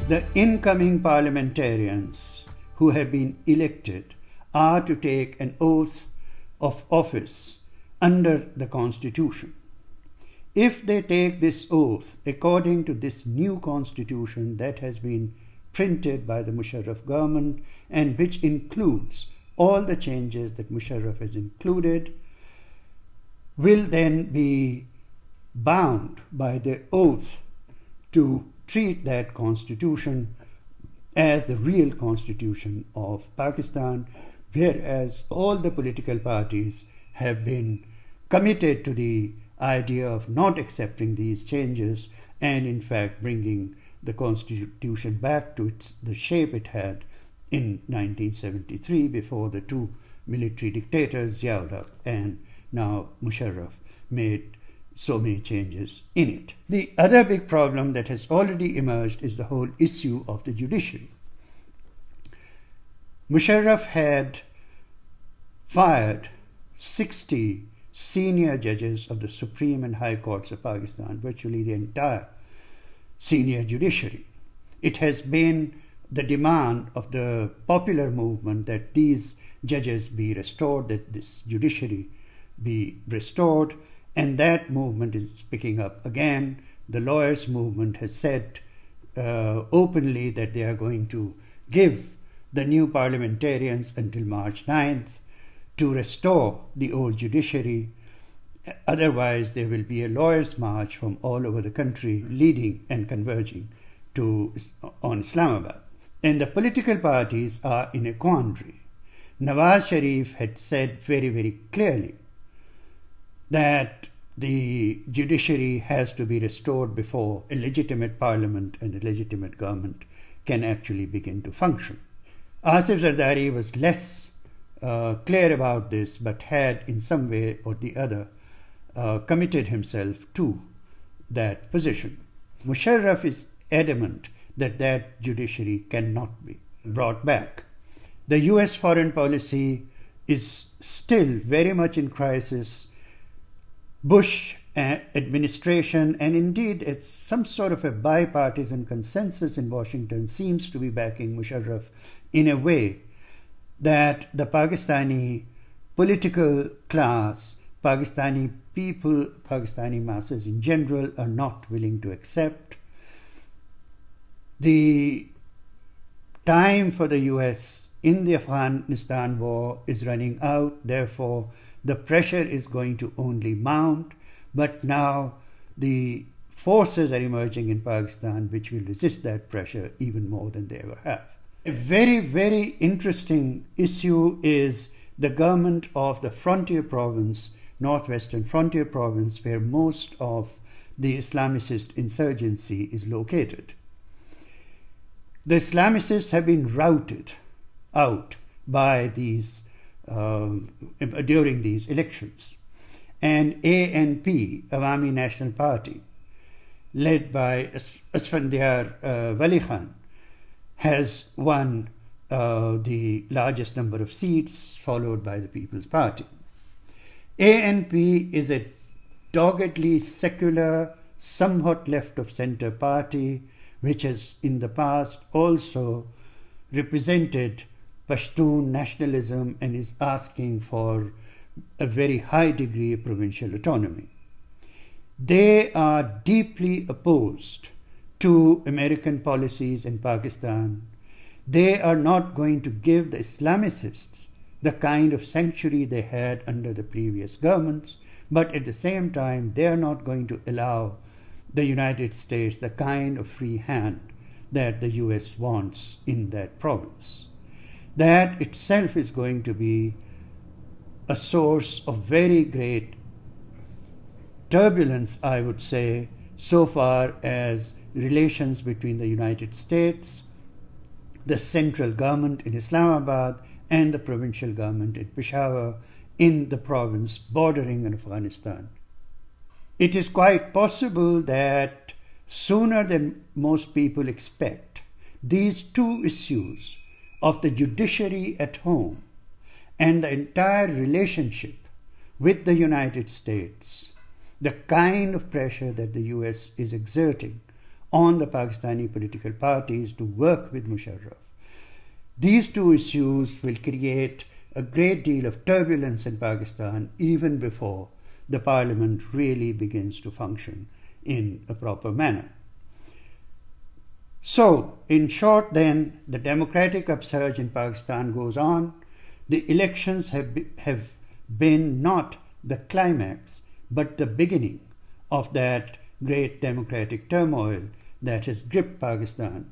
The incoming parliamentarians who have been elected are to take an oath of office under the Constitution. If they take this oath according to this new Constitution that has been printed by the Musharraf government and which includes all the changes that Musharraf has included, will then be bound by their oath to treat that Constitution as the real Constitution of Pakistan, whereas all the political parties have been committed to the idea of not accepting these changes and in fact bringing the Constitution back to the shape it had in 1973 before the two military dictators, Ziaul and now Musharraf, made so many changes in it. The other big problem that has already emerged is the whole issue of the judiciary. Musharraf had fired 60 senior judges of the Supreme and High Courts of Pakistan, virtually the entire senior judiciary. It has been the demand of the popular movement that these judges be restored, that this judiciary be restored, and that movement is picking up again. The lawyers' movement has said openly that they are going to give the new parliamentarians until March 9th to restore the old judiciary. Otherwise, there will be a lawyers' march from all over the country leading and converging on Islamabad. And the political parties are in a quandary. Nawaz Sharif had said very, very clearly that the judiciary has to be restored before a legitimate parliament and a legitimate government can actually begin to function. Asif Zardari was less clear about this, but had in some way or the other committed himself to that position. Musharraf is adamant that that judiciary cannot be brought back. The US foreign policy is still very much in crisis. Bush administration, and indeed it's some sort of a bipartisan consensus in Washington, seems to be backing Musharraf in a way that the Pakistani political class, Pakistani people, Pakistani masses in general are not willing to accept. The time for the US in the Afghanistan war is running out, therefore the pressure is going to only mount, but now the forces are emerging in Pakistan which will resist that pressure even more than they ever have. A very, very interesting issue is the government of the frontier province, northwestern frontier province, where most of the Islamicist insurgency is located. The Islamicists have been routed out by these during these elections, and ANP, Awami National Party, led by Asfandiar Wali Khan, has won the largest number of seats, followed by the People's Party. ANP is a doggedly secular, somewhat left of center party, which has in the past also represented Pashtun nationalism and is asking for a very high degree of provincial autonomy. They are deeply opposed to American policies in Pakistan. They are not going to give the Islamicists the kind of sanctuary they had under the previous governments, but at the same time, they are not going to allow the United States the kind of free hand that the US wants in that province. That itself is going to be a source of very great turbulence, I would say, so far as relations between the United States, the central government in Islamabad, and the provincial government in Peshawar in the province bordering on Afghanistan. It is quite possible that sooner than most people expect, these two issues of the judiciary at home and the entire relationship with the United States, the kind of pressure that the US is exerting on the Pakistani political parties to work with Musharraf. These two issues will create a great deal of turbulence in Pakistan even before the parliament really begins to function in a proper manner. So, in short then, the democratic upsurge in Pakistan goes on. The elections have been not the climax, but the beginning of that great democratic turmoil that has gripped Pakistan